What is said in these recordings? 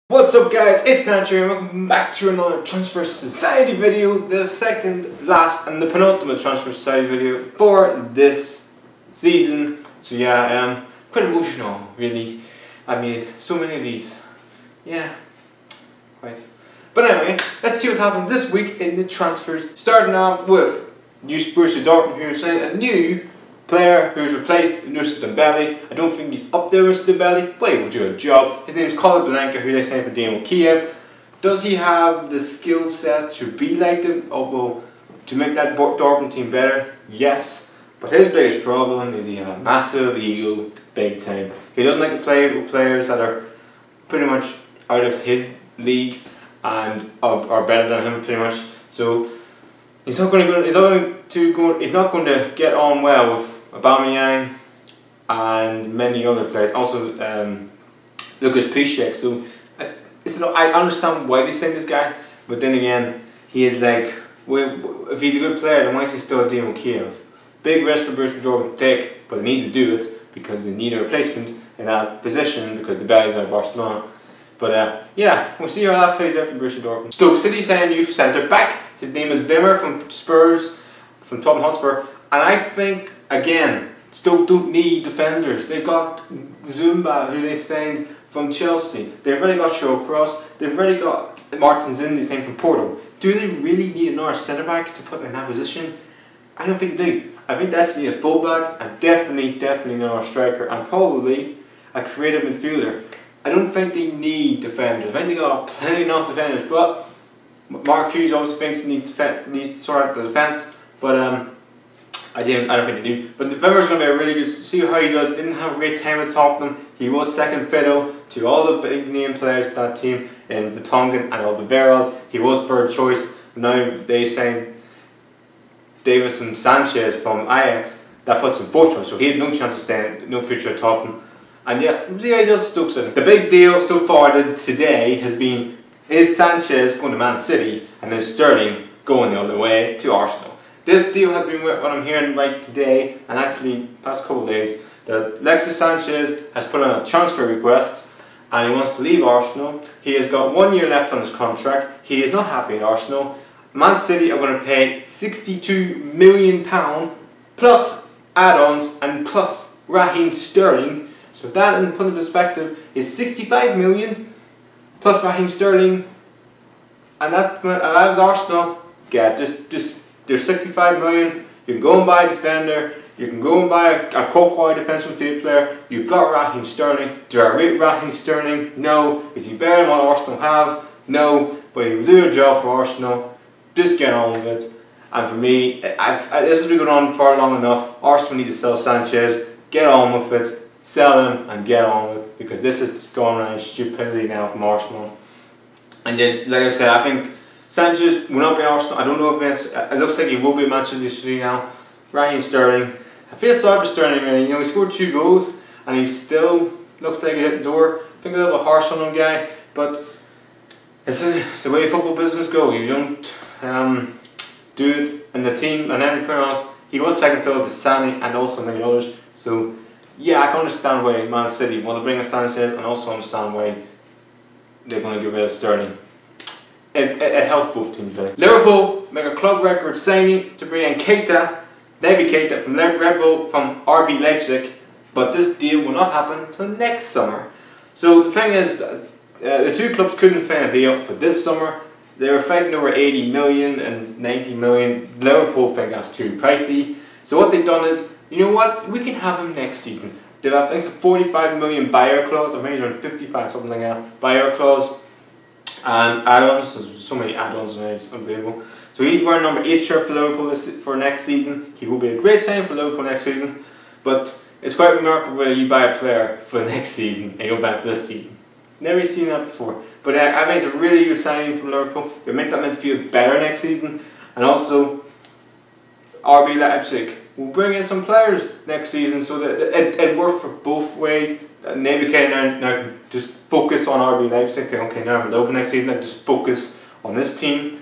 What's up guys, it's Sanchez and welcome back to another Transfer Society video, the second, last and the penultimate Transfer Society video for this season. So yeah, quite emotional really. I made so many of these. Yeah, quite. But anyway, let's see what happened this week in the transfers. Starting off with new Borussia Dortmund here saying a new player who's replaced Nusret Dembele. I don't think he's up there with Dembele, but he will do a job. His name is Colin Blanca, who they signed for Dynamo Kiev. Does he have the skill set to be like them? Oh, well, to make that Dortmund team better? Yes. But his biggest problem is he has a massive ego, big time. He doesn't like to play with players that are pretty much out of his league and are better than him pretty much. So he's not going to get on well with Aubameyang and many other players. Also, Lucas Piszczek. So I understand why they signed this guy, but then again, he is like, if he's a good player, then why is he still at Dynamo Kiev? Big risk for Borussia Dortmund to take, but they need to do it because they need a replacement in that position because the guys are at Barcelona. But yeah, we'll see how that plays out for Borussia Dortmund. Stoke City signed a new centre back. His name is Lemar from Spurs, from Tottenham Hotspur, and I think again Stoke don't need defenders. They've got Zumba, who they signed from Chelsea. They've already got Shawcross. They've already got Martins in, they signed from Porto. Do they really need another centre back to put in that position? I don't think they do. I think that's need a fullback and definitely another striker and probably a creative midfielder. I don't think they need defenders. I think they got plenty enough defenders, but Mark Hughes always thinks he needs to sort out the defence, but I don't think they do. But November's going to be a really good. See how he does. Didn't have a great time at Tottenham. He was second fiddle to all the big name players of that team in Vertonghen and Alderweireld. He was third choice. Now they signed Davis and Sanchez from Ajax. That puts him fourth choice. So he had no chance of staying, no future at Tottenham. And yeah, see how he does Stoke City. The big deal so far today has been, is Sanchez going to Man City and is Sterling going the other way to Arsenal? This deal has been what I'm hearing right today, and actually past couple of days, that Alexis Sanchez has put on a transfer request and he wants to leave Arsenal. He has got 1 year left on his contract. He is not happy at Arsenal. Man City are going to pay £62 million plus add-ons and plus Raheem Sterling. So that, in put in perspective, is 65 million plus Raheem Sterling, and that was Arsenal. Yeah, just there's 65 million. You can go and buy a defender. You can go and buy a quality defensive field player. You've got Raheem Sterling. Do I rate Raheem Sterling? No. Is he better than what Arsenal have? No. But he will do a job for Arsenal. Just get on with it. And for me, this has been going on for long enough. Arsenal need to sell Sanchez. Get on with it. Sell him and get on with it, because this is going around stupidity now from Arsenal. And yet, like I said, I think Sanchez will not be Arsenal. I don't know if it looks like he will be Manchester City now. Raheem Sterling, I feel sorry for Sterling really. You know, he scored 2 goals and he still looks like he hit the door. I think a little bit harsh on him, guy, but it's the way football business go. You don't do it in the team and anything else. He was second fiddle to Sané and also many others. So yeah, I can understand why Man City want to bring in Sanchez, and also understand why they're going to get rid of Sterling. It helps both teams really. Liverpool make a club record signing to bring in Keita, Naby Keita from Red Bull from RB Leipzig, but this deal will not happen until next summer. So the thing is, the two clubs couldn't find a deal for this summer. They were fighting over 80 million and 90 million. Liverpool think that's too pricey. So what they've done is, you know what, we can have him next season. They have, I think it's a 45 million buyer clause, or maybe around 55, something like that, buyer clause. And add-ons, there's so many add-ons now, it's unbelievable. So he's wearing number 8 shirt for Liverpool for next season. He will be a great signing for Liverpool next season. But it's quite remarkable that you buy a player for next season and you don't buy it for this season. Never seen that before. But I think it's a really good signing from Liverpool. It'll make that midfield better next season. And also, RB Leipzig will bring in some players next season, so that it works for both ways. Maybe now just focus on RB Leipzig. Okay, now I'm open next season. I just focus on this team,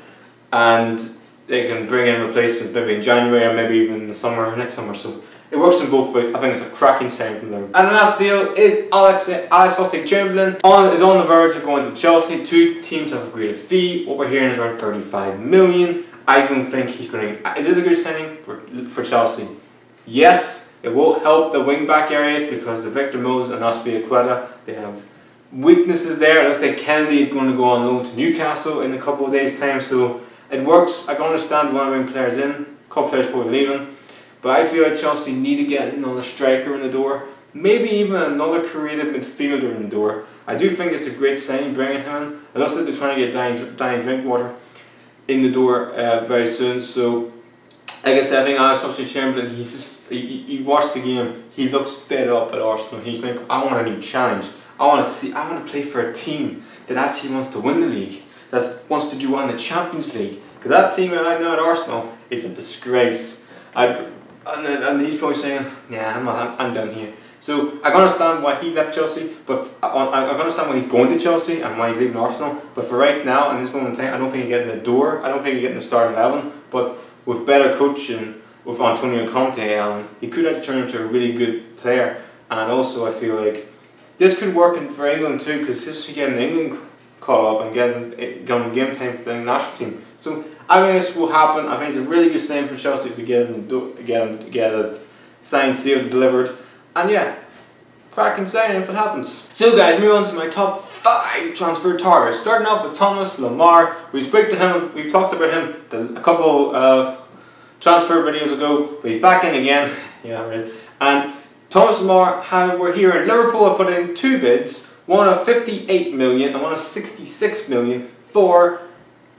and they can bring in replacements maybe in January or maybe even in the summer, next summer. So it works in both ways. I think it's a cracking signing from Liverpool. And the last deal is Alex Oxlade-Chamberlain is on the verge of going to Chelsea. Two teams have agreed a fee. What we're hearing is around 35 million. I don't think he's going to... Is this a good signing for Chelsea? Yes, it will help the wing-back areas because the Victor Moses and Aspilicueta, they have weaknesses there. It looks like Kennedy is going to go on loan to Newcastle in a couple of days' time, so it works. I can understand you want to bring players in. A couple players probably leaving. But I feel like Chelsea need to get another striker in the door. Maybe even another creative midfielder in the door. I do think it's a great sign bringing him in. It looks like they're trying to get Danny Drinkwater in the door very soon. So, like I said, I think Alex Oxlade-Chamberlain, he watched the game. He looks fed up at Arsenal. He's like, I want a new challenge. I want to play for a team that actually wants to win the league. That wants to do well in the Champions League. Because that team right now at Arsenal is a disgrace. And he's probably saying, yeah, I'm done here. So I can understand why he left Chelsea, but I can understand why he's going to Chelsea and why he's leaving Arsenal. But for right now, in this moment in time, I don't think he's getting the door. I don't think he's getting the starting 11. But with better coaching, with Antonio Conte, he could actually turn into a really good player. And also, I feel like this could work for England too, because this is getting England caught up and getting game time for the national team. So I think this will happen. I think it's a really good sign for Chelsea to get it signed, sealed, delivered, and yeah, cracking signing if it happens. So guys, move on to my top 5 transfer targets. Starting off with Thomas Lemar. We spoke to him. We've talked about him a couple of transfer videos ago, but he's back in again. Yeah, right. And Thomas Lemar, we're here in Liverpool. Have put in 2 bids. One of 58 million and one of 66 million for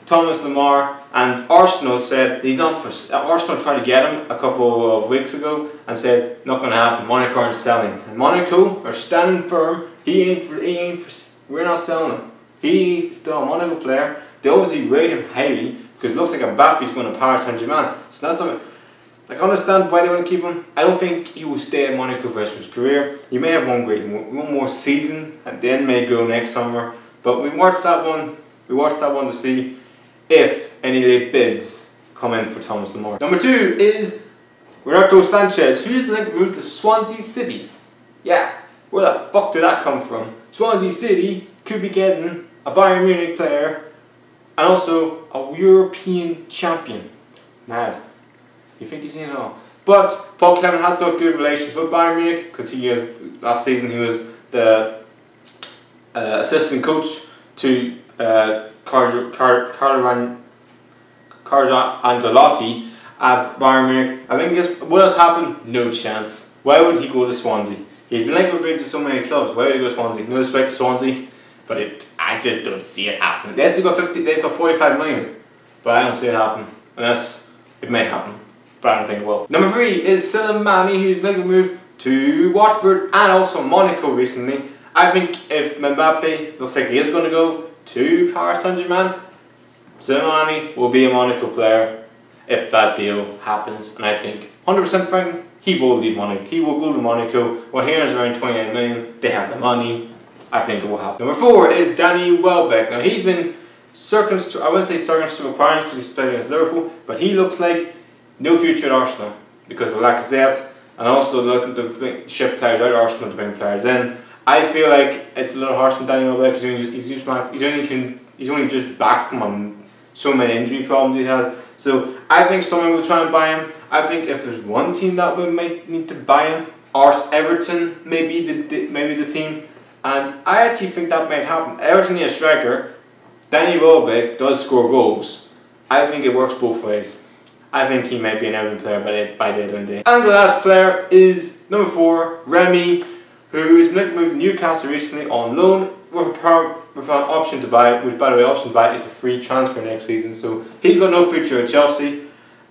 Thomas Lemar, and Arsenal said he's not for. Arsenal tried to get him a couple of weeks ago and said not going to happen. Monaco aren't selling, and Monaco are standing firm. He ain't for. We're not selling him. He's still a Monaco player. They obviously rate him highly because it looks like Mbappe's going to Paris Saint-Germain. So that's something. I can understand why they want to keep him. I don't think he will stay at Monaco for the rest of his career. He may have one more season and then may go next summer. But we watched that one. We watched that one to see if any late bids come in for Thomas Lemar. Number 2 is Renato Sanchez, who's been moved to Swansea City. Yeah, where the fuck did that come from? Swansea City could be getting a Bayern Munich player and also a European champion. Mad. You think he's seen it all? But Paul Clement has got good relations with Bayern Munich because last season he was the assistant coach to Carlo Ancelotti at Bayern Munich. I think what has happened? No chance. Why would he go to Swansea? He's been linked with so many clubs. Why would he go to Swansea? No respect to Swansea, but I just don't see it happening. They've got 45 million, but I don't see it happening unless it may happen. But I don't think it will. Number 3 is Slimani, who's making a move to Watford and also Monaco recently. I think if Mbappe looks like he is going to go to Paris Saint-Germain, Slimani will be a Monaco player if that deal happens. And I think 100% frank, he will leave Monaco. He will go to Monaco. Well, here is around 28 million. They have the money. I think it will happen. Number 4 is Danny Welbeck. Now he's been I wouldn't say circumstances to requirements because he's playing against Liverpool, but he looks like no future at Arsenal because of Lacazette and also looking to ship players out of Arsenal to bring players in. I feel like it's a little harsh on Danny Welbeck because he's only just back from so many injury problems he had. So I think someone will try and buy him. I think if there's one team that might need to buy him, Everton may be the team, and I actually think that might happen. Everton need a striker. Danny Welbeck does score goals. I think it works both ways. I think he might be an Everton player by the end of the day. And the last player is number 4, Remy, who is moved to Newcastle recently on loan with an option to buy, which by the way, option to buy is a free transfer next season. So he's got no future at Chelsea.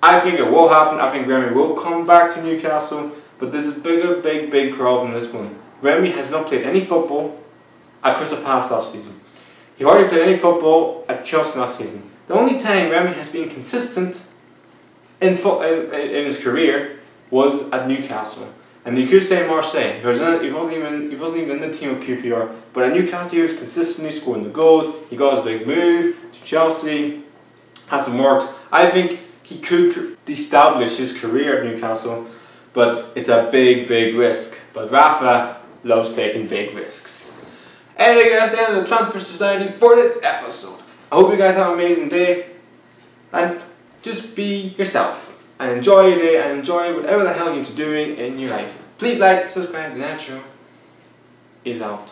I think it will happen. I think Remy will come back to Newcastle, but there's a big problem in this one. Remy has not played any football at Crystal Palace last season. He hardly played any football at Chelsea last season. The only time Remy has been consistent in his career was at Newcastle. And you could say Marseille. He wasn't even in the team of QPR. But at Newcastle he was consistently scoring the goals. He got his big move to Chelsea. Hasn't worked. I think he could establish his career at Newcastle. but it's a big risk. But Rafa loves taking big risks. Anyway guys, that's the end of the Transfer Society for this episode. I hope you guys have an amazing day, and just be yourself and enjoy your day and enjoy whatever the hell you're doing in your life. Please like, subscribe, the outro is out.